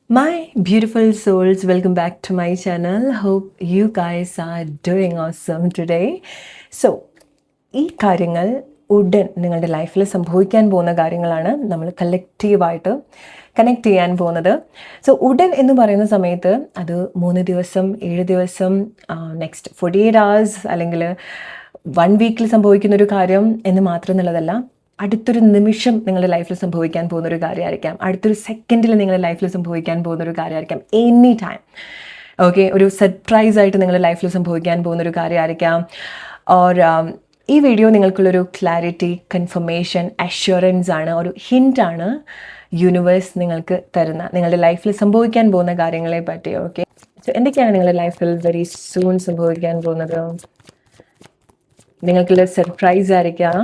My beautiful souls, welcome back to my channel. Hope you guys are doing awesome today. So, ഈ കാര്യങ്ങൾ ഉടൻ നിങ്ങളുടെ ലൈഫിൽ സംഭവിക്കാൻ പോകുന്ന കാര്യങ്ങളാണ് നമ്മൾ കളക്റ്റീവായിട്ട് കണക്ട് ചെയ്യാൻ പോകുന്നത്. സോ ഉടൻ എന്ന് പറയുന്ന സമയത്ത് അത് 3 ദിവസം 7 ദിവസം നെക്സ്റ്റ് 48 hours അല്ലെങ്കിൽ 1 വീക്കിൽ സംഭവിക്കുന്നൊരു കാര്യം എന്ന് മാത്രം എന്നുള്ളതല്ല. അടുത്തൊരു നിമിഷം നിങ്ങളുടെ ലൈഫിൽ സംഭവിക്കാൻ പോകുന്നൊരു കാര്യമായിരിക്കാം, അടുത്തൊരു സെക്കൻഡിൽ നിങ്ങളുടെ ലൈഫിൽ സംഭവിക്കാൻ പോകുന്നൊരു കാര്യമായിരിക്കാം, എനി ടൈം. ഓക്കെ, ഒരു സർപ്രൈസ് ആയിട്ട് നിങ്ങളുടെ ലൈഫിൽ സംഭവിക്കാൻ പോകുന്നൊരു കാര്യമായിരിക്കാം. ഓർ ഈ വീഡിയോ നിങ്ങൾക്കുള്ളൊരു ക്ലാരിറ്റി, കൺഫർമേഷൻ, അഷ്വറൻസ് ആണ്, ഒരു ഹിൻ്റാണ് യൂണിവേഴ്സ് നിങ്ങൾക്ക് തരുന്ന നിങ്ങളുടെ ലൈഫിൽ സംഭവിക്കാൻ പോകുന്ന കാര്യങ്ങളെ പറ്റി. ഓക്കെ, സോ എന്തൊക്കെയാണ് നിങ്ങളുടെ ലൈഫിൽ വെരി സൂൺ സംഭവിക്കാൻ പോകുന്നത്? നിങ്ങൾക്കുള്ള സർപ്രൈസ് ആയിരിക്കാം,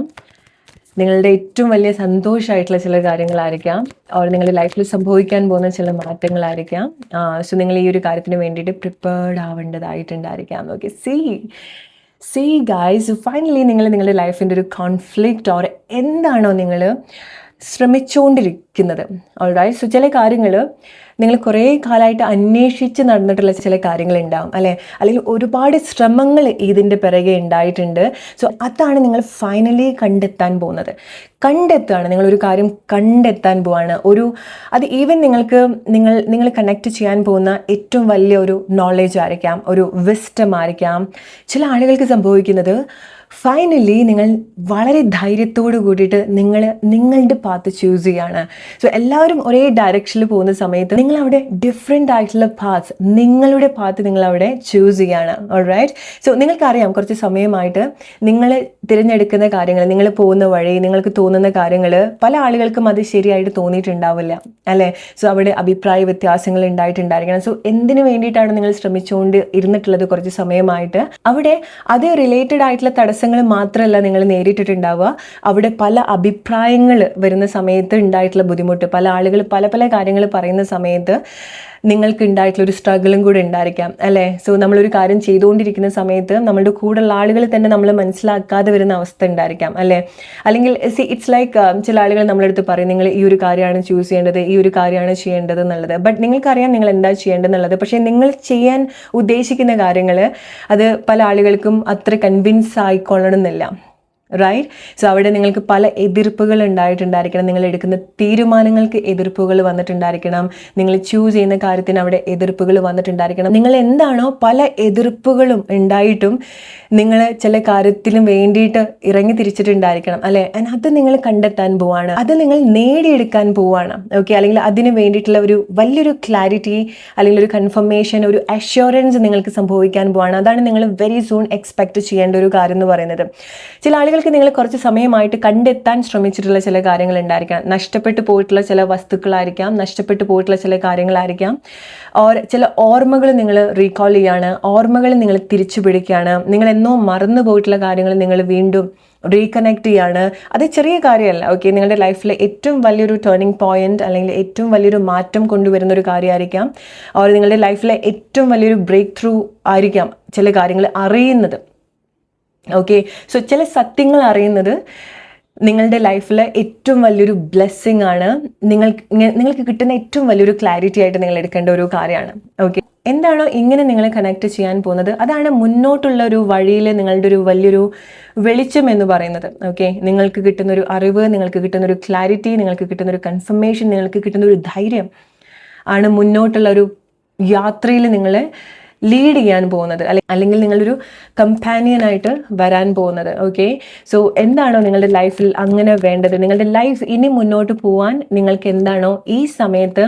നിങ്ങളുടെ ഏറ്റവും വലിയ സന്തോഷമായിട്ടുള്ള ചില കാര്യങ്ങളായിരിക്കാം, ഓർ നിങ്ങളുടെ ലൈഫിൽ സംഭവിക്കാൻ പോകുന്ന ചില മാറ്റങ്ങളായിരിക്കാം. സോ നിങ്ങൾ ഈ ഒരു കാര്യത്തിന് വേണ്ടിയിട്ട് പ്രിപ്പേർഡ് ആവേണ്ടതായിട്ടുണ്ടായിരിക്കാം. ഓക്കെ, സീ ഗൈസ്, ഫൈനലി നിങ്ങൾ നിങ്ങളുടെ ലൈഫിൻ്റെ ഒരു കോൺഫ്ലിക്റ്റ് ഓർ എന്താണോ നിങ്ങൾ ശ്രമിച്ചുകൊണ്ടിരിക്കുന്നത്, ഓൾറൈറ്റ്. സോ ചില കാര്യങ്ങൾ നിങ്ങൾ കുറേ കാലമായിട്ട് അന്വേഷിച്ച് നടന്നിട്ടുള്ള ചില കാര്യങ്ങളുണ്ടാവും, അല്ലെങ്കിൽ ഒരുപാട് ശ്രമങ്ങൾ ഇതിൻ്റെ പിറകെ ഉണ്ടായിട്ടുണ്ട്. സോ അതാണ് നിങ്ങൾ ഫൈനലി കണ്ടെത്തുകയാണ്. നിങ്ങളൊരു കാര്യം കണ്ടെത്താൻ പോവാണ്. അത് ഈവൻ നിങ്ങൾ കണക്ട് ചെയ്യാൻ പോകുന്ന ഏറ്റവും വലിയ ഒരു നോളേജ് ആയിരിക്കാം, ഒരു വിസ്ഡം ആയിരിക്കാം. ചില ആളുകൾക്ക് സംഭവിക്കുന്നത് ഫൈനലി നിങ്ങൾ വളരെ ധൈര്യത്തോട് കൂടിയിട്ട് നിങ്ങളുടെ പാത്ത് ചൂസ് ചെയ്യാണ്. സോ എല്ലാവരും ഒരേ ഡയറക്ഷനിൽ പോകുന്ന സമയത്ത് നിങ്ങൾ അവിടെ ഡിഫറെൻ്റ് ആയിട്ടുള്ള നിങ്ങളുടെ പാത്ത് നിങ്ങൾ അവിടെ ചൂസ് ചെയ്യാണ്. ഓൾറൈറ്റ്. സോ നിങ്ങൾക്കറിയാം, കുറച്ച് സമയമായിട്ട് നിങ്ങൾ തിരഞ്ഞെടുക്കുന്ന കാര്യങ്ങൾ, നിങ്ങൾ പോകുന്ന വഴി, നിങ്ങൾക്ക് തോന്നുന്ന കാര്യങ്ങൾ പല ആളുകൾക്കും അത് ശരിയായിട്ട് തോന്നിയിട്ടുണ്ടാവില്ല, അല്ലേ? സോ അവിടെ അഭിപ്രായ വ്യത്യാസങ്ങൾ ഉണ്ടായിട്ടുണ്ടായിരിക്കണം. സോ എന്തിനു വേണ്ടിയിട്ടാണ് നിങ്ങൾ ശ്രമിച്ചുകൊണ്ട് ഇരുന്നിട്ടുള്ളത് കുറച്ച് സമയമായിട്ട്? അവിടെ അത് റിലേറ്റഡ് ആയിട്ടുള്ള തടസ്സങ്ങൾ മാത്രമല്ല നിങ്ങൾ നേരിട്ടിട്ടുണ്ടാവുക, അവിടെ പല അഭിപ്രായങ്ങൾ വരുന്ന സമയത്ത് ഉണ്ടായിട്ടുള്ള ബുദ്ധിമുട്ട്, പല ആളുകൾ പല കാര്യങ്ങൾ പറയുന്ന സമയത്ത് നിങ്ങൾക്ക് ഉണ്ടായിട്ടുള്ള ഒരു സ്ട്രഗിളും കൂടെ ഉണ്ടായിരിക്കാം, അല്ലേ? സോ നമ്മളൊരു കാര്യം ചെയ്തുകൊണ്ടിരിക്കുന്ന സമയത്ത് നമ്മളുടെ കൂടെയുള്ള ആളുകൾ തന്നെ നമ്മൾ മനസ്സിലാക്കാതെ വരുന്ന അവസ്ഥ ഉണ്ടായിരിക്കാം, അല്ലേ? അല്ലെങ്കിൽ ഇറ്റ്സ് ലൈക്ക് ചില ആളുകൾ നമ്മുടെ അടുത്ത് പറയും, നിങ്ങൾ ഈ ഒരു കാര്യമാണ് ചൂസ് ചെയ്യേണ്ടത്, ഈ ഒരു കാര്യമാണ് ചെയ്യേണ്ടത് എന്നുള്ളത്. ബട്ട് നിങ്ങൾക്കറിയാം നിങ്ങൾ എന്താ ചെയ്യേണ്ടതെന്നുള്ളത്. പക്ഷേ നിങ്ങൾ ചെയ്യാൻ ഉദ്ദേശിക്കുന്ന കാര്യങ്ങൾ അത് പല ആളുകൾക്കും അത്ര കൺവിൻസ് ആയിക്കൊള്ളണമെന്നില്ല, റൈറ്റ്? സോ അവിടെ നിങ്ങൾക്ക് പല എതിർപ്പുകൾ ഉണ്ടായിട്ടുണ്ടായിരിക്കണം, നിങ്ങൾ എടുക്കുന്ന തീരുമാനങ്ങൾക്ക് എതിർപ്പുകൾ വന്നിട്ടുണ്ടായിരിക്കണം, നിങ്ങൾ ചൂസ് ചെയ്യുന്ന കാര്യത്തിന് അവിടെ എതിർപ്പുകൾ വന്നിട്ടുണ്ടായിരിക്കണം. നിങ്ങൾ എന്താണോ പല എതിർപ്പുകളും ഉണ്ടായിട്ടും നിങ്ങൾ ചില കാര്യത്തിലും വേണ്ടിയിട്ട് ഇറങ്ങി തിരിച്ചിട്ടുണ്ടായിരിക്കണം, അല്ലേ? ആൻഡ് അത് നിങ്ങൾ കണ്ടെത്താൻ പോവാണ്, അത് നിങ്ങൾ നേടിയെടുക്കാൻ പോവാണ്. ഓക്കെ, അല്ലെങ്കിൽ അതിന് വേണ്ടിയിട്ടുള്ള ഒരു വലിയൊരു ക്ലാരിറ്റി, അല്ലെങ്കിൽ ഒരു കൺഫർമേഷൻ, ഒരു അഷ്വറൻസ് നിങ്ങൾക്ക് സംഭവിക്കാൻ പോവാണ്. അതാണ് നിങ്ങൾ വെരി സൂൺ എക്സ്പെക്ട് ചെയ്യേണ്ട ഒരു കാര്യം എന്ന് പറയുന്നത്. ചില ആളുകൾക്ക് നിങ്ങൾ കുറച്ച് സമയമായിട്ട് കണ്ടെത്താൻ ശ്രമിച്ചിട്ടുള്ള ചില കാര്യങ്ങൾ ഉണ്ടായിരിക്കാം, നഷ്ടപ്പെട്ടു പോയിട്ടുള്ള ചില വസ്തുക്കളായിരിക്കാം, നഷ്ടപ്പെട്ടു പോയിട്ടുള്ള ചില കാര്യങ്ങളായിരിക്കാം, ഓർ ചില ഓർമ്മകൾ നിങ്ങൾ റീകോൾ ചെയ്യാണ്, ഓർമ്മകൾ നിങ്ങൾ തിരിച്ചു പിടിക്കുകയാണ്, നിങ്ങൾ എന്നോ മറന്നു പോയിട്ടുള്ള കാര്യങ്ങൾ നിങ്ങൾ വീണ്ടും റീകണക്ട് ചെയ്യാണ്. അത് ചെറിയ കാര്യമല്ല. ഓക്കെ, നിങ്ങളുടെ ലൈഫിലെ ഏറ്റവും വലിയൊരു ടേണിംഗ് പോയിന്റ് അല്ലെങ്കിൽ ഏറ്റവും വലിയൊരു മാറ്റം കൊണ്ടുവരുന്ന ഒരു കാര്യമായിരിക്കാം, ഓർ നിങ്ങളുടെ ലൈഫിലെ ഏറ്റവും വലിയൊരു ബ്രേക്ക് ത്രൂ ആയിരിക്കാം ചില കാര്യങ്ങൾ അറിയുന്നത്. ഓക്കെ, സോ ചില സത്യങ്ങൾ അറിയുന്നത് നിങ്ങളുടെ ലൈഫിൽ ഏറ്റവും വലിയൊരു ബ്ലെസ്സിങ് ആണ്, നിങ്ങൾക്ക് കിട്ടുന്ന ഏറ്റവും വലിയൊരു ക്ലാരിറ്റി ആയിട്ട് നിങ്ങൾ എടുക്കേണ്ട ഒരു കാര്യമാണ്. ഓക്കെ, എന്താണോ ഇങ്ങനെ നിങ്ങൾ കണക്ട് ചെയ്യാൻ പോകുന്നത് അതാണ് മുന്നോട്ടുള്ള ഒരു വഴിയിൽ നിങ്ങളുടെ ഒരു വലിയൊരു വെളിച്ചം എന്ന് പറയുന്നത്. ഓക്കെ, നിങ്ങൾക്ക് കിട്ടുന്നൊരു അറിവ്, നിങ്ങൾക്ക് കിട്ടുന്നൊരു ക്ലാരിറ്റി, നിങ്ങൾക്ക് കിട്ടുന്നൊരു കൺഫർമേഷൻ, നിങ്ങൾക്ക് കിട്ടുന്നൊരു ധൈര്യം ആണ് മുന്നോട്ടുള്ള ഒരു യാത്രയിൽ നിങ്ങളെ ലീഡ് ചെയ്യാൻ പോകുന്നത്, അല്ലെങ്കിൽ നിങ്ങളൊരു കമ്പാനിയനായിട്ട് വരാൻ പോകുന്നത്. ഓക്കെ, സോ എന്താണോ നിങ്ങളുടെ ലൈഫിൽ അങ്ങനെ വേണ്ടത്, നിങ്ങളുടെ ലൈഫ് ഇനി മുന്നോട്ട് പോകാൻ നിങ്ങൾക്ക് എന്താണോ ഈ സമയത്ത്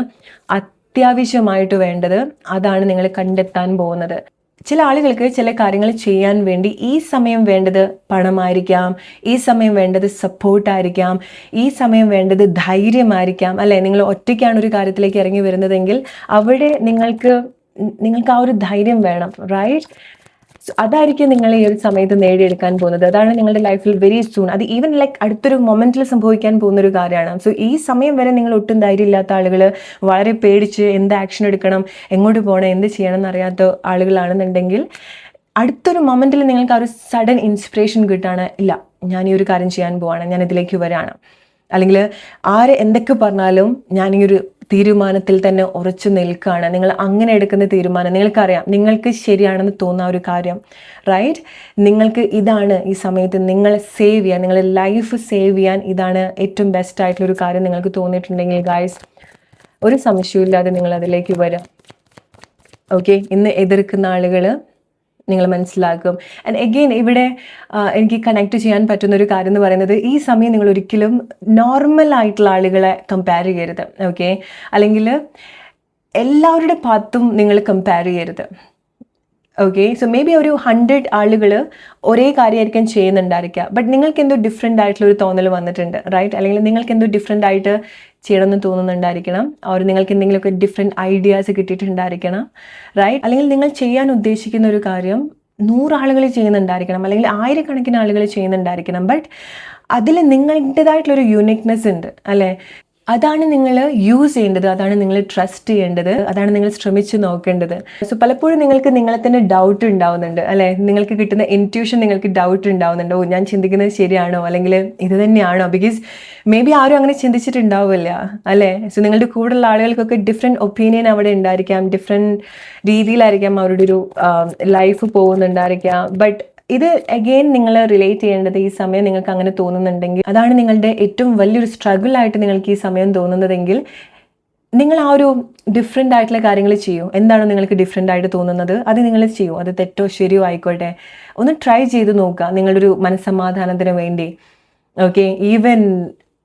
അത്യാവശ്യമായിട്ട് വേണ്ടത്, അതാണ് നിങ്ങൾ കണ്ടെത്താൻ പോകുന്നത്. ചില ആളുകൾക്ക് ചില കാര്യങ്ങൾ ചെയ്യാൻ വേണ്ടി ഈ സമയം വേണ്ടത് പണമായിരിക്കാം, ഈ സമയം വേണ്ടത് സപ്പോർട്ടായിരിക്കാം, ഈ സമയം വേണ്ടത് ധൈര്യമായിരിക്കാം, അല്ലേ? നിങ്ങൾ ഒറ്റയ്ക്കാണ് ഒരു കാര്യത്തിലേക്ക് ഇറങ്ങി വരുന്നതെങ്കിൽ അവിടെ നിങ്ങൾക്ക് ആ ഒരു ധൈര്യം വേണം, റൈറ്റ്? സോ അതായിരിക്കും നിങ്ങൾ ഈ ഒരു സമയത്ത് നേടിയെടുക്കാൻ പോകുന്നത്. അതാണ് നിങ്ങളുടെ ലൈഫിൽ വെരി സൂൺ, അത് ഈവൻ ലൈക്ക് അടുത്തൊരു മൊമെന്റിൽ സംഭവിക്കാൻ പോകുന്ന ഒരു കാര്യമാണ്. സോ ഈ സമയം വരെ നിങ്ങൾ ഒട്ടും ധൈര്യമില്ലാത്ത ആളുകൾ, വളരെ പേടിച്ച് എന്ത് ആക്ഷൻ എടുക്കണം, എങ്ങോട്ട് പോകണം, എന്ത് ചെയ്യണം എന്നറിയാത്ത ആളുകളാണെന്നുണ്ടെങ്കിൽ അടുത്തൊരു മൊമെന്റിൽ നിങ്ങൾക്ക് ആ ഒരു സഡൻ ഇൻസ്പിറേഷൻ കിട്ടുകയാണ്, ഇല്ല ഞാൻ ഈ ഒരു കാര്യം ചെയ്യാൻ പോവാണ്, ഞാൻ ഇതിലേക്ക് വരാണ്, അല്ലെങ്കിൽ ആര് എന്തൊക്കെ പറഞ്ഞാലും ഞാൻ ഈ ഒരു തീരുമാനത്തിൽ തന്നെ ഉറച്ചു നിൽക്കുകയാണ്. നിങ്ങൾ അങ്ങനെ എടുക്കുന്ന തീരുമാനം നിങ്ങൾക്കറിയാം, നിങ്ങൾക്ക് ശരിയാണെന്ന് തോന്നുന്ന ഒരു കാര്യം, റൈറ്റ്? നിങ്ങൾക്ക് ഇതാണ് ഈ സമയത്ത് നിങ്ങളെ സേവ് ചെയ്യാൻ, നിങ്ങളുടെ ലൈഫ് സേവ് ചെയ്യാൻ ഇതാണ് ഏറ്റവും ബെസ്റ്റ് ആയിട്ടുള്ളൊരു കാര്യം നിങ്ങൾക്ക് തോന്നിയിട്ടുണ്ടെങ്കിൽ ഗായ്സ്, ഒരു സംശയമില്ലാതെ നിങ്ങൾ അതിലേക്ക് വരാം. ഓക്കെ, ഇന്ന് എതിർക്കുന്ന ആളുകൾ നിങ്ങൾ മനസ്സിലാക്കും. ആൻഡ് എഗെയിൻ ഇവിടെ എനിക്ക് കണക്ട് ചെയ്യാൻ പറ്റുന്ന ഒരു കാര്യം എന്ന് പറയുന്നത്, ഈ സമയം നിങ്ങൾ ഒരിക്കലും നോർമൽ ആയിട്ടുള്ള ആളുകളെ കമ്പയർ ചെയ്യരുത്. ഓക്കെ, അല്ലെങ്കിൽ എല്ലാവരുടെ പാത്തും നിങ്ങൾ കമ്പയർ ചെയ്യരുത്. ഓക്കെ, സോ മേ ബി ഒരു 100 ആളുകൾ ഒരേ കാര്യമായിരിക്കും ചെയ്യുന്നുണ്ടായിരിക്കുക, ബട്ട് നിങ്ങൾക്ക് എന്തോ ഡിഫറെൻ്റ് ആയിട്ടുള്ള ഒരു തോന്നൽ വന്നിട്ടുണ്ട്, റൈറ്റ്? അല്ലെങ്കിൽ നിങ്ങൾക്ക് എന്തോ ഡിഫറെൻ്റ് ആയിട്ട് ചെയ്യണമെന്ന് തോന്നുന്നുണ്ടായിരിക്കണം, അവർ നിങ്ങൾക്ക് എന്തെങ്കിലുമൊക്കെ ഡിഫറെൻറ്റ് ഐഡിയാസ് കിട്ടിയിട്ടുണ്ടായിരിക്കണം, റൈറ്റ്? അല്ലെങ്കിൽ നിങ്ങൾ ചെയ്യാൻ ഉദ്ദേശിക്കുന്ന ഒരു കാര്യം 100 ആളുകൾ ചെയ്യുന്നുണ്ടായിരിക്കണം, അല്ലെങ്കിൽ 1000 ആളുകൾ ചെയ്യുന്നുണ്ടായിരിക്കണം, ബട്ട് അതിൽ നിങ്ങളുടേതായിട്ടുള്ളൊരു യൂണിക്നെസ് ഉണ്ട്, അല്ലേ? അതാണ് നിങ്ങൾ യൂസ് ചെയ്യേണ്ടത്, അതാണ് നിങ്ങൾ ട്രസ്റ്റ് ചെയ്യേണ്ടത്, അതാണ് നിങ്ങൾ ശ്രമിച്ച് നോക്കേണ്ടത്. സോ പലപ്പോഴും നിങ്ങൾക്ക് നിങ്ങളെ തന്നെ ഡൗട്ട് ഉണ്ടാവുന്നുണ്ട്, അല്ലേ? നിങ്ങൾക്ക് കിട്ടുന്ന ഇൻറ്റ്യൂഷൻ നിങ്ങൾക്ക് ഡൗട്ട് ഉണ്ടാവുന്നുണ്ട്, ഓ ഞാൻ ചിന്തിക്കുന്നത് ശരിയാണോ, അല്ലെങ്കിൽ ഇത് തന്നെയാണോ? ബിക്കോസ് മേ ബി ആരും അങ്ങനെ ചിന്തിച്ചിട്ടുണ്ടാവില്ല, അല്ലേ? സോ നിങ്ങളുടെ കൂടെയുള്ള ആളുകൾക്കൊക്കെ ഡിഫറെൻറ്റ് ഒപ്പീനിയൻ അവിടെ ഉണ്ടായിരിക്കാം, ഡിഫറെൻറ്റ് രീതിയിലായിരിക്കാം അവരുടെ ഒരു ലൈഫ് പോകുന്നുണ്ടായിരിക്കാം, ബട്ട് ഇത് അഗെയിൻ നിങ്ങൾ റിലേറ്റ് ചെയ്യേണ്ടത്, ഈ സമയം നിങ്ങൾക്ക് അങ്ങനെ തോന്നുന്നുണ്ടെങ്കിൽ, അതാണ് നിങ്ങളുടെ ഏറ്റവും വലിയൊരു സ്ട്രഗിൾ ആയിട്ട് നിങ്ങൾക്ക് ഈ സമയം തോന്നുന്നതെങ്കിൽ, നിങ്ങൾ ആ ഒരു ഡിഫറെൻ്റ് ആയിട്ടുള്ള കാര്യങ്ങൾ ചെയ്യൂ. എന്താണോ നിങ്ങൾക്ക് ഡിഫറെൻ്റ് ആയിട്ട് തോന്നുന്നത് അത് നിങ്ങൾ ചെയ്യൂ. അത് തെറ്റോ ശരിയോ ആയിക്കോട്ടെ, ഒന്ന് ട്രൈ ചെയ്ത് നോക്കുക നിങ്ങളൊരു മനസ്സമാധാനത്തിന് വേണ്ടി. ഓക്കെ, ഈവൻ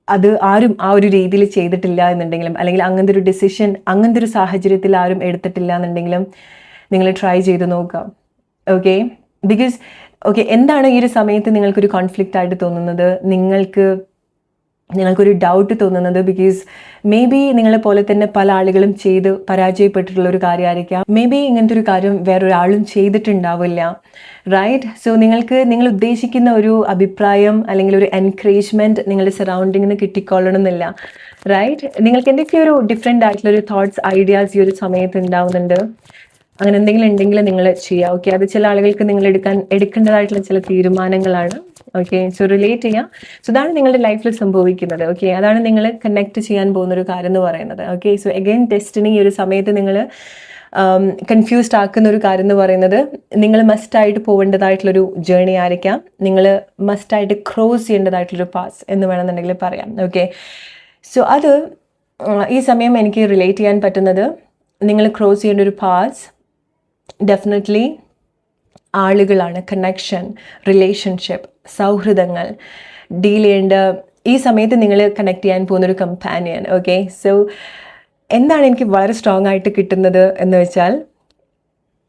അത് ആരും ആ ഒരു രീതിയിൽ ചെയ്തിട്ടില്ല എന്നുണ്ടെങ്കിലും, അല്ലെങ്കിൽ അങ്ങനത്തെ ഒരു ഡിസിഷൻ അങ്ങനത്തെ ഒരു സാഹചര്യത്തിൽ ആരും എടുത്തിട്ടില്ല എന്നുണ്ടെങ്കിലും, നിങ്ങൾ ട്രൈ ചെയ്ത് നോക്കുക. ഓക്കെ, ബിക്കോസ് ഓക്കെ, എന്താണ് ഈ ഒരു സമയത്ത് നിങ്ങൾക്കൊരു കോൺഫ്ലിക്റ്റ് ആയിട്ട് തോന്നുന്നത്, നിങ്ങൾക്കൊരു ഡൗട്ട് തോന്നുന്നത്? ബിക്കോസ് മേ ബി നിങ്ങളെ പോലെ തന്നെ പല ആളുകളും ചെയ്ത് പരാജയപ്പെട്ടിട്ടുള്ള ഒരു കാര്യമായിരിക്കാം, മേ ബി ഇങ്ങനത്തെ ഒരു കാര്യം വേറൊരാളും ചെയ്തിട്ടുണ്ടാവില്ല, റൈറ്റ്? സോ നിങ്ങൾ ഉദ്ദേശിക്കുന്ന ഒരു അഭിപ്രായം അല്ലെങ്കിൽ ഒരു എൻകറേജ്മെൻറ്റ് നിങ്ങളുടെ സറൗണ്ടിങ്ങിൽ നിന്ന് കിട്ടിക്കൊള്ളണമെന്നില്ല, റൈറ്റ്? നിങ്ങൾക്ക് എന്തൊക്കെയോ ഒരു ഡിഫറെൻ്റ് ആയിട്ടുള്ളൊരു തോട്ട്സ്, ഐഡിയാസ് ഈ ഒരു സമയത്ത് ഉണ്ടാവുന്നുണ്ട്. അങ്ങനെ എന്തെങ്കിലും ഉണ്ടെങ്കിൽ നിങ്ങൾ ചെയ്യുക. ഓക്കെ, അത് ചില ആളുകൾക്ക് നിങ്ങൾ എടുക്കേണ്ടതായിട്ടുള്ള ചില തീരുമാനങ്ങളാണ്. ഓക്കെ, സോ റിലേറ്റ് ചെയ്യാം. സോ അതാണ് നിങ്ങളുടെ ലൈഫിൽ സംഭവിക്കുന്നത്. ഓക്കെ, അതാണ് നിങ്ങൾ കണക്ട് ചെയ്യാൻ പോകുന്ന ഒരു കാര്യം എന്ന് പറയുന്നത്. ഓക്കെ, സോ അഗൈൻ ഡെസ്റ്റിനി ഈ ഒരു സമയത്ത് നിങ്ങൾ കൺഫ്യൂസ്ഡ് ആക്കുന്ന ഒരു കാര്യം എന്ന് പറയുന്നത്, നിങ്ങൾ മസ്റ്റായിട്ട് പോകേണ്ടതായിട്ടുള്ളൊരു ജേർണി ആയിരിക്കാം, നിങ്ങൾ മസ്റ്റായിട്ട് ക്രോസ് ചെയ്യേണ്ടതായിട്ടുള്ളൊരു പാസ് എന്ന് വേണമെന്നുണ്ടെങ്കിൽ പറയാം. ഓക്കെ, സോ അത് ഈ സമയം എനിക്ക് റിലേറ്റ് ചെയ്യാൻ പറ്റുന്നത്, നിങ്ങൾ ക്രോസ് ചെയ്യേണ്ട ഒരു പാസ് ഡെഫിനറ്റ്ലി ആളുകളാണ്, കണക്ഷൻ, റിലേഷൻഷിപ്പ്, സൗഹൃദങ്ങൾ, ഡീൽ ചെയ്യേണ്ട ഈ സമയത്ത് നിങ്ങൾ കണക്ട് ചെയ്യാൻ പോകുന്നൊരു കമ്പാനിയൻ. ഓക്കെ, സോ എന്താണ് എനിക്ക് വളരെ സ്ട്രോങ് ആയിട്ട് കിട്ടുന്നത് എന്ന് വെച്ചാൽ,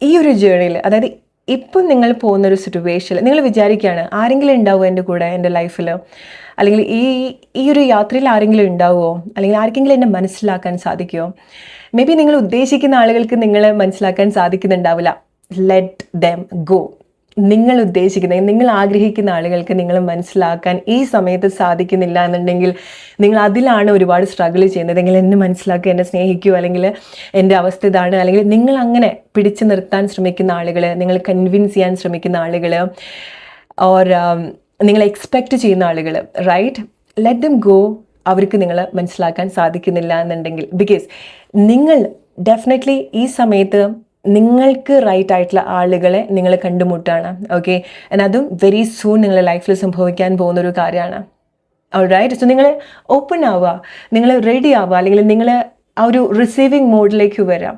ഈ ഒരു ജേർണിയിൽ, അതായത് ഇപ്പം നിങ്ങൾ പോകുന്നൊരു സിറ്റുവേഷനിൽ നിങ്ങൾ വിചാരിക്കുകയാണ് ആരെങ്കിലും ഉണ്ടാവുമോ എൻ്റെ കൂടെ, എൻ്റെ ലൈഫിൽ, അല്ലെങ്കിൽ ഈ ഒരു യാത്രയിൽ ആരെങ്കിലും ഉണ്ടാവുമോ, അല്ലെങ്കിൽ ആർക്കെങ്കിലും എന്നെ മനസ്സിലാക്കാൻ സാധിക്കുമോ? മേ ബി നിങ്ങൾ ഉദ്ദേശിക്കുന്ന ആളുകൾക്ക് നിങ്ങളെ മനസ്സിലാക്കാൻ സാധിക്കുന്നുണ്ടാവില്ല. Let them go. നിങ്ങൾ ഉദ്ദേശിക്കുന്ന, നിങ്ങൾ ആഗ്രഹിക്കുന്ന ആളുകൾക്ക് നിങ്ങൾ മനസ്സിലാക്കാൻ ഈ സമയത്ത് സാധിക്കുന്നില്ല എന്നുണ്ടെങ്കിൽ, നിങ്ങൾ അതിലാണ് ഒരുപാട് സ്ട്രഗിൾ ചെയ്യുന്നതെങ്കിൽ, എന്നെ മനസ്സിലാക്കുക, എന്നെ സ്നേഹിക്കുക, അല്ലെങ്കിൽ എൻ്റെ അവസ്ഥ ഇതാണ്, അല്ലെങ്കിൽ നിങ്ങൾ അങ്ങനെ പിടിച്ചു നിർത്താൻ ശ്രമിക്കുന്ന ആളുകൾ, നിങ്ങൾ കൺവിൻസ് ചെയ്യാൻ ശ്രമിക്കുന്ന ആളുകൾ, ഓർ നിങ്ങൾ എക്സ്പെക്റ്റ് ചെയ്യുന്ന ആളുകൾ, റൈറ്റ്? Let them go. അവർക്ക് നിങ്ങൾ മനസ്സിലാക്കാൻ സാധിക്കുന്നില്ല എന്നുണ്ടെങ്കിൽ, ബിക്കോസ് നിങ്ങൾ ഡെഫിനറ്റ്ലി ഈ സമയത്ത് നിങ്ങൾക്ക് റൈറ്റ് ആയിട്ടുള്ള ആളുകളെ നിങ്ങൾ കണ്ടുമുട്ടാണ്. ഓക്കെ, അതും വെരി സൂൺ നിങ്ങളുടെ ലൈഫിൽ സംഭവിക്കാൻ പോകുന്നൊരു കാര്യമാണ്. റൈറ്റ്? സോ നിങ്ങൾ ഓപ്പൺ ആവുക, നിങ്ങൾ റെഡി ആവുക, അല്ലെങ്കിൽ നിങ്ങൾ ആ ഒരു റിസീവിങ് മോഡിലേക്ക് വരാം.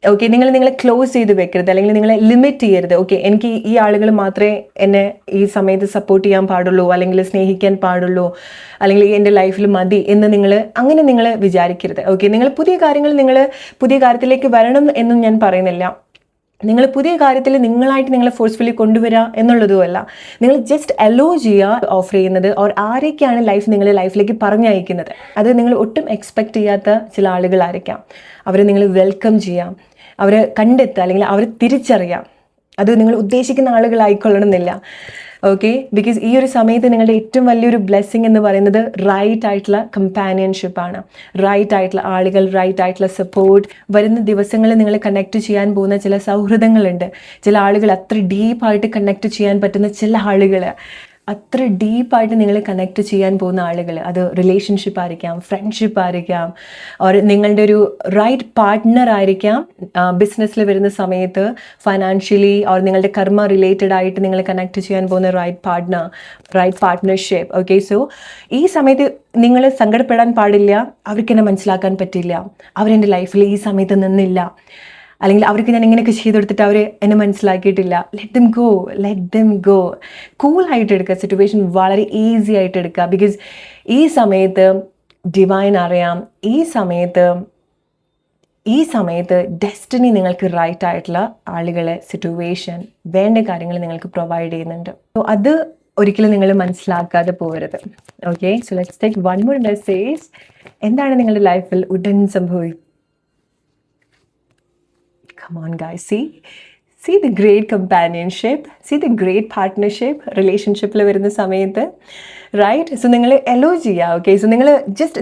ഓക്കെ, നിങ്ങളെ ക്ലോസ് ചെയ്ത് വെക്കരുത്, അല്ലെങ്കിൽ നിങ്ങളെ ലിമിറ്റ് ചെയ്യരുത്. ഓക്കെ, എനിക്ക് ഈ ആളുകൾ മാത്രമേ എന്നെ ഈ സമയത്ത് സപ്പോർട്ട് ചെയ്യാൻ പാടുള്ളൂ, അല്ലെങ്കിൽ സ്നേഹിക്കാൻ പാടുള്ളൂ, അല്ലെങ്കിൽ എൻ്റെ ലൈഫിൽ മതി എന്ന് നിങ്ങൾ വിചാരിക്കരുത്. ഓക്കെ, നിങ്ങൾ പുതിയ കാര്യത്തിലേക്ക് വരണം എന്നും ഞാൻ പറയുന്നില്ല. നിങ്ങൾ പുതിയ കാര്യത്തിൽ നിങ്ങളായിട്ട് നിങ്ങളെ ഫോഴ്സ്ഫുള്ളി കൊണ്ടുവരിക എന്നുള്ളതുമല്ല. നിങ്ങൾ ജസ്റ്റ് അലോ ചെയ്യുക ഓഫർ ചെയ്യുന്നത്, ഓർ ആരൊക്കെയാണ് നിങ്ങളുടെ ലൈഫിലേക്ക് പറഞ്ഞയക്കുന്നത്. അത് നിങ്ങൾ ഒട്ടും എക്സ്പെക്റ്റ് ചെയ്യാത്ത ചില ആളുകളായിരിക്കാം. അവരെ നിങ്ങൾ വെൽക്കം ചെയ്യാം, അവരെ കണ്ടെത്തുക, അല്ലെങ്കിൽ അവരെ തിരിച്ചറിയാം. അത് നിങ്ങൾ ഉദ്ദേശിക്കുന്ന ആളുകളായിക്കൊള്ളണമെന്നില്ല. ഓക്കെ, ബിക്കോസ് ഈ ഒരു സമയത്ത് നിങ്ങളുടെ ഏറ്റവും വലിയൊരു ബ്ലെസ്സിങ് എന്ന് പറയുന്നത് റൈറ്റ് ആയിട്ടുള്ള കമ്പാനിയൻഷിപ്പാണ്, റൈറ്റ് ആയിട്ടുള്ള ആളുകൾ, റൈറ്റ് ആയിട്ടുള്ള സപ്പോർട്ട്. വരുന്ന ദിവസങ്ങളിൽ നിങ്ങൾ കണക്ട് ചെയ്യാൻ പോകുന്ന ചില സൗഹൃദങ്ങളുണ്ട്, ചില ആളുകൾ അത്ര ഡീപ്പായിട്ട് കണക്ട് ചെയ്യാൻ പറ്റുന്ന ചില ആളുകൾ, അത്ര ഡീപ്പായിട്ട് നിങ്ങൾ കണക്ട് ചെയ്യാൻ പോകുന്ന ആളുകൾ, അത് റിലേഷൻഷിപ്പ് ആയിരിക്കാം, ഫ്രണ്ട്ഷിപ്പ് ആയിരിക്കാം, ഓർ നിങ്ങളുടെ ഒരു റൈറ്റ് പാർട്ട്ണർ ആയിരിക്കാം. ബിസിനസ്സിൽ വരുന്ന സമയത്ത് ഫൈനാൻഷ്യലി ഓർ നിങ്ങളുടെ കർമ്മ റിലേറ്റഡ് ആയിട്ട് നിങ്ങൾ കണക്ട് ചെയ്യാൻ പോകുന്ന റൈറ്റ് പാർട്ട്ണർഷിപ്പ്. ഓക്കെ, സോ ഈ സമയത്ത് നിങ്ങൾ സങ്കടപ്പെടാൻ പാടില്ല. അവർക്ക് എന്നെ മനസ്സിലാക്കാൻ പറ്റില്ല, അവരെൻ്റെ ലൈഫിൽ ഈ സമയത്ത് നിന്നില്ല, അല്ലെങ്കിൽ അവർക്ക് ഞാൻ ഇങ്ങനെയൊക്കെ ചെയ്ത് കൊടുത്തിട്ട് അവർ എന്നെ മനസ്സിലാക്കിയിട്ടില്ല. Let them go. കൂളായിട്ട് എടുക്കുക, സിറ്റുവേഷൻ വളരെ ഈസി ആയിട്ട് എടുക്കുക. ബിക്കോസ് ഈ സമയത്ത് ഡിവൈൻ അറിയാം, ഈ സമയത്ത് ഡെസ്റ്റിനി നിങ്ങൾക്ക് റൈറ്റ് ആയിട്ടുള്ള ആളുകളെ, സിറ്റുവേഷൻ, വേണ്ട കാര്യങ്ങൾ നിങ്ങൾക്ക് പ്രൊവൈഡ് ചെയ്യുന്നുണ്ട്. സോ അത് ഒരിക്കലും നിങ്ങൾ മനസ്സിലാക്കാതെ പോകരുത്. Okay, so let's take one more message. എന്താണ് നിങ്ങളുടെ ലൈഫിൽ ഉടൻ സംഭവിക്കുക? Come on guys, see the great companionship, see the great partnership റിലേഷൻഷിപ്പിൽ വരുന്ന സമയത്ത്, റൈറ്റ്? സോ നിങ്ങൾ എലോ ചെയ്യുക. ഓക്കെ, സോ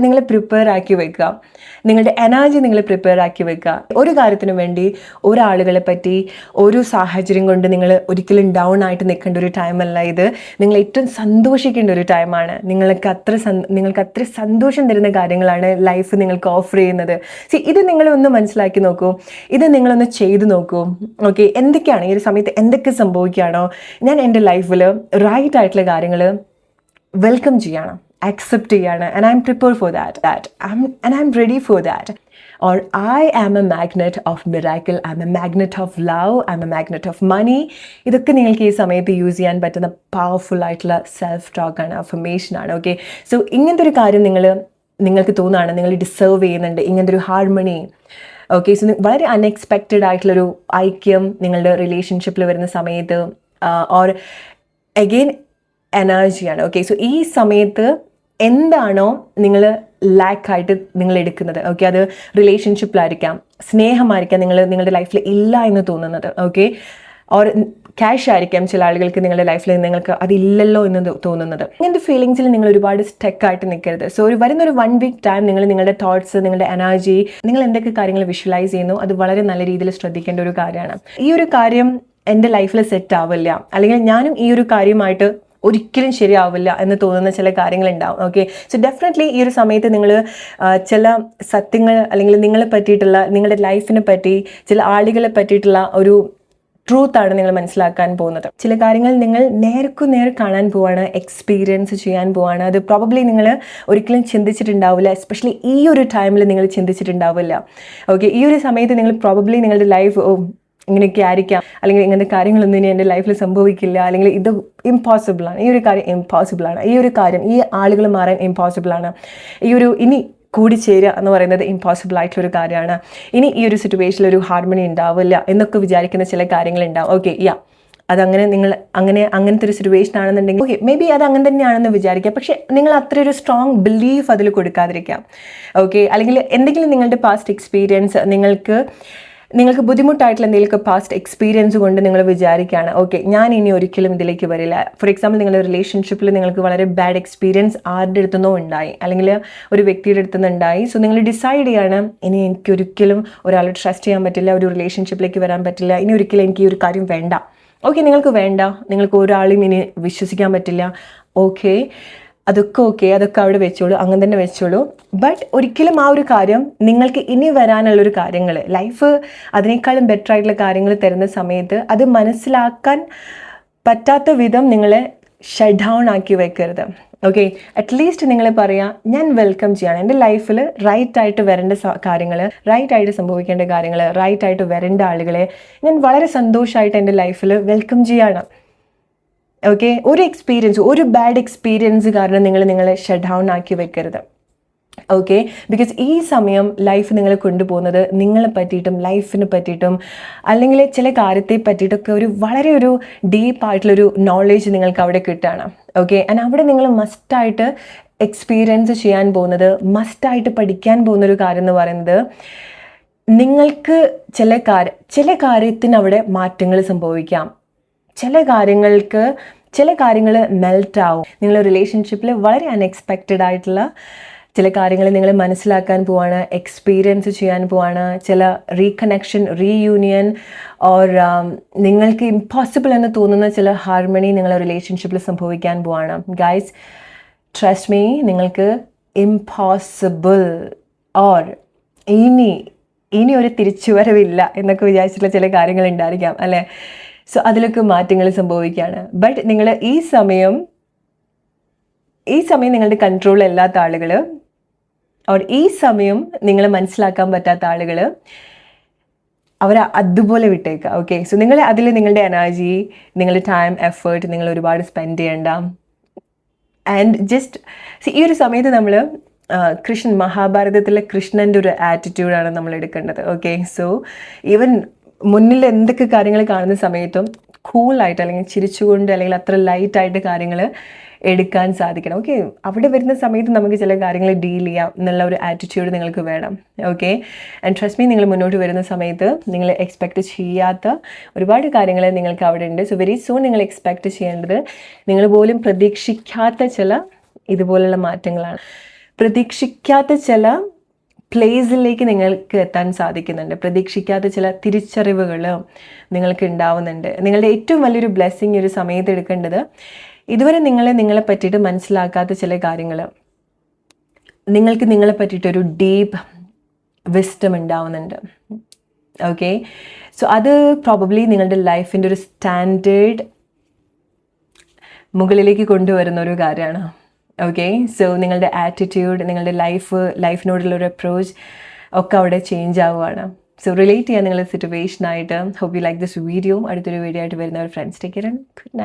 നിങ്ങൾ പ്രിപ്പയർ ആക്കി വെക്കുക, നിങ്ങളുടെ എനർജി നിങ്ങൾ പ്രിപ്പയർ ആക്കി വെക്കുക. ഒരു കാര്യത്തിനു വേണ്ടി ഒരാളുകളെ പറ്റി ഒരു സാഹചര്യം കൊണ്ട് നിങ്ങൾ ഒരിക്കലും ഡൗൺ ആയിട്ട് നിൽക്കേണ്ട ഒരു ടൈമല്ല ഇത്. നിങ്ങൾ ഏറ്റവും സന്തോഷിക്കേണ്ട ഒരു ടൈമാണ്. നിങ്ങൾക്ക് അത്ര സന്തോഷം തരുന്ന കാര്യങ്ങളാണ് ലൈഫ് നിങ്ങൾക്ക് ഓഫർ ചെയ്യുന്നത്. ഇത് നിങ്ങളൊന്ന് മനസ്സിലാക്കി നോക്കൂ, ഇത് നിങ്ങളൊന്ന് ചെയ്തു നോക്കൂ. ഓക്കെ, എന്തൊക്കെയാണ് ഈ ഒരു സമയത്ത് എന്തൊക്കെ സംഭവിക്കുകയാണോ, ഞാൻ എൻ്റെ ലൈഫിൽ റൈറ്റ് ആയിട്ടുള്ള കാര്യങ്ങൾ വെൽക്കം ചെയ്യണം, accept ചെയ്യാണ്. And I'm prepared for that. And I'm ready for that. Or I am a magnet of miracle, I'm a magnet of love, I'm a magnet of money. ഇതൊക്കെ നിങ്ങൾക്ക് ഈ സമയത്ത് യൂസ് ചെയ്യാൻ പറ്റുന്ന പവർഫുൾ ആയിട്ടുള്ള self ടോക്കാണ്, അഫർമേഷനാണ്. Okay, so ഇങ്ങനത്തെ ഒരു കാര്യം നിങ്ങൾക്ക് തോന്നുകയാണ്, നിങ്ങൾ ഡിസേർവ് ചെയ്യുന്നുണ്ട് ഇങ്ങനത്തെ ഒരു ഹാർമണി. ഓക്കെ, സോ വളരെ അൺഎക്സ്പെക്റ്റഡ് ആയിട്ടുള്ളൊരു ഐക്യം നിങ്ങളുടെ റിലേഷൻഷിപ്പിൽ വരുന്ന സമയത്ത്, ഓർ അഗെയിൻ എനർജിയാണ്. ഓക്കെ, സോ ഈ സമയത്ത് എന്താണോ നിങ്ങൾ ലാക്കായിട്ട് നിങ്ങൾ എടുക്കുന്നത്, ഓക്കെ, അത് റിലേഷൻഷിപ്പിലായിരിക്കാം, സ്നേഹമായിരിക്കാം നിങ്ങളുടെ ലൈഫിൽ ഇല്ല എന്ന് തോന്നുന്നത്. ഓക്കെ, ഓർ ക്യാഷ് ആയിരിക്കാം ചില ആളുകൾക്ക് നിങ്ങളുടെ ലൈഫിൽ നിങ്ങൾക്ക് അതില്ലല്ലോ എന്ന് തോന്നുന്നത്. ഇങ്ങനത്തെ ഫീലിങ്സിൽ നിങ്ങൾ ഒരുപാട് സ്റ്റക്കായിട്ട് നിൽക്കരുത്. സോ വരുന്നൊരു 1 വീക്ക് ടൈം നിങ്ങൾ നിങ്ങളുടെ തോട്ട്സ്, നിങ്ങളുടെ എനർജി, നിങ്ങൾ എന്തൊക്കെ കാര്യങ്ങൾ വിഷ്വലൈസ് ചെയ്യുന്നു, അത് വളരെ നല്ല രീതിയിൽ ശ്രദ്ധിക്കേണ്ട ഒരു കാര്യമാണ്. ഈ ഒരു കാര്യം എൻ്റെ ലൈഫിൽ സെറ്റ് ആവില്ല, അല്ലെങ്കിൽ ഞാനും ഈ ഒരു കാര്യമായിട്ട് ഒരിക്കലും ശരിയാവില്ല എന്ന് തോന്നുന്ന ചില കാര്യങ്ങളുണ്ടാവും. ഓക്കെ, സോ ഡെഫിനറ്റ്ലി ഈ ഒരു സമയത്ത് നിങ്ങൾ ചില സത്യങ്ങൾ, അല്ലെങ്കിൽ നിങ്ങളെ പറ്റിയിട്ടുള്ള, നിങ്ങളുടെ ലൈഫിനെ പറ്റി, ചില ആളുകളെ പറ്റിയിട്ടുള്ള ഒരു ട്രൂത്താണ് നിങ്ങൾ മനസ്സിലാക്കാൻ പോകുന്നത്. ചില കാര്യങ്ങൾ നിങ്ങൾ നേർക്കുനേർ കാണാൻ പോവാണ്, എക്സ്പീരിയൻസ് ചെയ്യാൻ പോവാണ്. അത് പ്രോബബ്ലി നിങ്ങൾ ഒരിക്കലും ചിന്തിച്ചിട്ടുണ്ടാവില്ല, എസ്പെഷ്യലി ഈ ഒരു ടൈമിൽ നിങ്ങൾ ചിന്തിച്ചിട്ടുണ്ടാവില്ല. ഓക്കെ, ഈ ഒരു സമയത്ത് നിങ്ങൾ പ്രോബബ്ലി നിങ്ങളുടെ ലൈഫ് ഇങ്ങനെയൊക്കെ ആയിരിക്കാം, അല്ലെങ്കിൽ ഇങ്ങനത്തെ കാര്യങ്ങളൊന്നും ഇനി എൻ്റെ ലൈഫിൽ സംഭവിക്കില്ല, അല്ലെങ്കിൽ ഇത് ഇമ്പോസിബിളാണ്, ഈ ഒരു കാര്യം ഇമ്പോസിബിളാണ്, ഈ ആളുകൾ മാറാൻ ഇമ്പോസിബിളാണ്, ഇനി കൂടിച്ചേരുക എന്ന് പറയുന്നത് ഇമ്പോസിബിൾ ആയിട്ടുള്ളൊരു കാര്യമാണ്, ഇനി ഈ ഒരു സിറ്റുവേഷനിൽ ഒരു ഹാർമണി ഉണ്ടാവില്ല എന്നൊക്കെ വിചാരിക്കുന്ന ചില കാര്യങ്ങളുണ്ടാവും. ഓക്കെ, അതങ്ങനെ നിങ്ങൾ അങ്ങനത്തെ ഒരു സിറ്റുവേഷൻ ആണെന്നുണ്ടെങ്കിൽ ഓക്കെ, മേ ബി അത് അങ്ങനെ തന്നെയാണെന്ന് വിചാരിക്കുക. പക്ഷേ നിങ്ങൾ അത്ര ഒരു സ്ട്രോങ് ബിലീഫ് അതിൽ കൊടുക്കാതിരിക്കാം. ഓക്കെ, അല്ലെങ്കിൽ എന്തെങ്കിലും നിങ്ങളുടെ പാസ്റ്റ് എക്സ്പീരിയൻസ്, നിങ്ങൾക്ക് ബുദ്ധിമുട്ടായിട്ടുള്ള എന്തെങ്കിലും പാസ്റ്റ് എക്സ്പീരിയൻസ് കൊണ്ട് നിങ്ങൾ വിചാരിക്കുകയാണ്, ഓക്കെ, ഞാൻ ഇനി ഒരിക്കലും ഇതിലേക്ക് വരില്ല. ഫോർ എക്സാമ്പിൾ, നിങ്ങളുടെ റിലേഷൻഷിപ്പിൽ നിങ്ങൾക്ക് വളരെ ബാഡ് എക്സ്പീരിയൻസ് ആരുടെ അടുത്തുനിന്നോ ഉണ്ടായി, അല്ലെങ്കിൽ ഒരു വ്യക്തിയുടെ അടുത്തുനിന്ന് ഉണ്ടായി. സോ നിങ്ങൾ ഡിസൈഡ് ചെയ്യാണ്, ഇനി എനിക്ക് ഒരിക്കലും ഒരാളെ ട്രസ്റ്റ് ചെയ്യാൻ പറ്റില്ല, ഒരു റിലേഷൻഷിപ്പിലേക്ക് വരാൻ പറ്റില്ല, ഇനി ഒരിക്കലും എനിക്ക് ഈ ഒരു കാര്യം വേണ്ട. ഓക്കെ, നിങ്ങൾക്ക് ഒരാളെയും ഇനി വിശ്വസിക്കാൻ പറ്റില്ല. ഓക്കെ, അതൊക്കെ അവിടെ വെച്ചോളൂ, അങ്ങനെ തന്നെ വെച്ചോളൂ. ബട്ട് ഒരിക്കലും ആ ഒരു കാര്യം നിങ്ങൾക്ക് ഇനി വരാനുള്ളൊരു കാര്യങ്ങൾ, ലൈഫ് അതിനേക്കാളും ബെറ്റർ ആയിട്ടുള്ള കാര്യങ്ങൾ തരുന്ന സമയത്ത് അത് മനസ്സിലാക്കാൻ പറ്റാത്ത വിധം നിങ്ങളെ ഷട്ട് ഡൗൺ ആക്കി വെക്കരുത്. ഓക്കെ, അറ്റ്ലീസ്റ്റ് നിങ്ങൾ പറയാം, ഞാൻ വെൽക്കം ചെയ്യാണ് എൻ്റെ ലൈഫിൽ റൈറ്റ് ആയിട്ട് വരേണ്ട കാര്യങ്ങൾ, റൈറ്റ് ആയിട്ട് സംഭവിക്കേണ്ട കാര്യങ്ങൾ, റൈറ്റ് ആയിട്ട് വരേണ്ട ആളുകളെ ഞാൻ വളരെ സന്തോഷമായിട്ട് എൻ്റെ ലൈഫിൽ വെൽക്കം ചെയ്യാണ്. ഓക്കെ, ഒരു ബാഡ് എക്സ്പീരിയൻസ് കാരണം നിങ്ങളെ ഷട്ട് ഡൗൺ ആക്കി വെക്കരുത്. ഓക്കെ, ബിക്കോസ് ഈ സമയം ലൈഫ് നിങ്ങളെ കൊണ്ടുപോകുന്നത് നിങ്ങളെ പറ്റിയിട്ടും ലൈഫിനെ പറ്റിയിട്ടും, അല്ലെങ്കിൽ ചില കാര്യത്തെ പറ്റിയിട്ടൊക്കെ വളരെ ഒരു ഡീപ്പായിട്ടുള്ളൊരു നോളേജ് നിങ്ങൾക്ക് അവിടെ കിട്ടുകയാണ്. ഓക്കെ, ആൻഡ് അവിടെ നിങ്ങൾ മസ്റ്റായിട്ട് എക്സ്പീരിയൻസ് ചെയ്യാൻ പോകുന്നത്, മസ്റ്റായിട്ട് പഠിക്കാൻ പോകുന്നൊരു കാര്യം എന്ന് പറയുന്നത്, നിങ്ങൾക്ക് ചില കാര്യത്തിന് അവിടെ മാറ്റങ്ങൾ സംഭവിക്കാം, ചില കാര്യങ്ങൾ മെൽറ്റ് ആവും. നിങ്ങളുടെ റിലേഷൻഷിപ്പിൽ വളരെ അൺഎക്സ്പെക്റ്റഡ് ആയിട്ടുള്ള ചില കാര്യങ്ങൾ നിങ്ങൾ മനസ്സിലാക്കാൻ പോവാണ്, എക്സ്പീരിയൻസ് ചെയ്യാൻ പോവാണ്, ചില റീകണക്ഷൻ, റീയൂണിയൻ ഓർ നിങ്ങൾക്ക് ഇമ്പോസിബിൾ എന്ന് തോന്നുന്ന ചില ഹാർമണി നിങ്ങളുടെ റിലേഷൻഷിപ്പിൽ സംഭവിക്കാൻ പോവാണ്. ഗൈസ്, ട്രസ്റ്റ് മീ, നിങ്ങൾക്ക് ഇമ്പോസിബിൾ ഓർ ഇനി ഒരു തിരിച്ചുവരവില്ല എന്നൊക്കെ വിചാരിച്ചിട്ടുള്ള ചില കാര്യങ്ങൾ ഉണ്ടായിരിക്കാം അല്ലേ. സോ അതിലൊക്കെ മാറ്റങ്ങൾ സംഭവിക്കുകയാണ്. ബട്ട് നിങ്ങൾ ഈ സമയം നിങ്ങളുടെ കൺട്രോൾ അല്ലാത്ത ആളുകൾ ഓർ ഈ സമയം നിങ്ങൾ മനസ്സിലാക്കാൻ പറ്റാത്ത ആളുകൾ അവരെ അതുപോലെ വിട്ടേക്കുക. ഓക്കെ, സോ നിങ്ങൾ അതിൽ നിങ്ങളുടെ എനർജി, നിങ്ങളുടെ ടൈം, എഫേർട്ട് നിങ്ങൾ ഒരുപാട് സ്പെൻഡ് ചെയ്യണ്ട. ആൻഡ് ജസ്റ്റ് ഈ ഒരു സമയത്ത് നമ്മൾ മഹാഭാരതത്തിലെ കൃഷ്ണൻ്റെ ഒരു ആറ്റിറ്റ്യൂഡാണ് നമ്മൾ എടുക്കേണ്ടത്. ഓക്കെ, സോ ഈവൻ മുന്നിൽ എന്തൊക്കെ കാര്യങ്ങൾ കാണുന്ന സമയത്തും കൂളായിട്ട് അല്ലെങ്കിൽ ചിരിച്ചുകൊണ്ട് അല്ലെങ്കിൽ അത്ര ലൈറ്റായിട്ട് കാര്യങ്ങൾ എടുക്കാൻ സാധിക്കണം. ഓക്കെ, അവിടെ വരുന്ന സമയത്ത് നമുക്ക് ചില കാര്യങ്ങൾ ഡീൽ ചെയ്യാം എന്നുള്ള ഒരു ആറ്റിറ്റ്യൂഡ് നിങ്ങൾക്ക് വേണം. ഓക്കെ, ആൻഡ് ട്രസ്റ്റ് മീ, നിങ്ങൾ മുന്നോട്ട് വരുന്ന സമയത്ത് നിങ്ങൾ എക്സ്പെക്റ്റ് ചെയ്യാത്ത ഒരുപാട് കാര്യങ്ങൾ നിങ്ങൾക്ക് അവിടെ ഉണ്ട്. സോ വെരി സൂൺ നിങ്ങൾ എക്സ്പെക്റ്റ് ചെയ്യേണ്ടത് നിങ്ങൾ പോലും പ്രതീക്ഷിക്കാത്ത ചില ഇതുപോലുള്ള മാറ്റങ്ങളാണ്. പ്രതീക്ഷിക്കാത്ത ചില പ്ലേസിലേക്ക് നിങ്ങൾക്ക് എത്താൻ സാധിക്കുന്നുണ്ട്. പ്രതീക്ഷിക്കാത്ത ചില തിരിച്ചറിവുകൾ നിങ്ങൾക്ക് ഉണ്ടാവുന്നുണ്ട്. നിങ്ങളുടെ ഏറ്റവും വലിയൊരു ബ്ലെസ്സിങ് ഒരു സമയത്ത് എടുക്കേണ്ടത്, ഇതുവരെ നിങ്ങളെ പറ്റിയിട്ട് മനസ്സിലാക്കാത്ത ചില കാര്യങ്ങൾ, നിങ്ങൾക്ക് നിങ്ങളെ പറ്റിയിട്ടൊരു ഡീപ്പ് വിസ്ഡം ഉണ്ടാവുന്നുണ്ട്. ഓക്കെ, സോ അത് പ്രോബബ്ലി നിങ്ങളുടെ ലൈഫിൻ്റെ ഒരു സ്റ്റാൻഡേർഡ് മുകളിലേക്ക് കൊണ്ടുവരുന്ന ഒരു കാര്യമാണ്. ഓക്കെ, സോ നിങ്ങളുടെ ആറ്റിറ്റ്യൂഡ്, നിങ്ങളുടെ ലൈഫിനോടുള്ളൊരു അപ്രോച്ച് ഒക്കെ അവിടെ ചേഞ്ച് ആവുകയാണ്. സോ റിലേറ്റ് ചെയ്യാൻ നിങ്ങളുടെ സിറ്റുവേഷനായിട്ട്. Hope you like this video. അടുത്തൊരു വീഡിയോ ആയിട്ട് വരുന്നവർ friends take care and good night.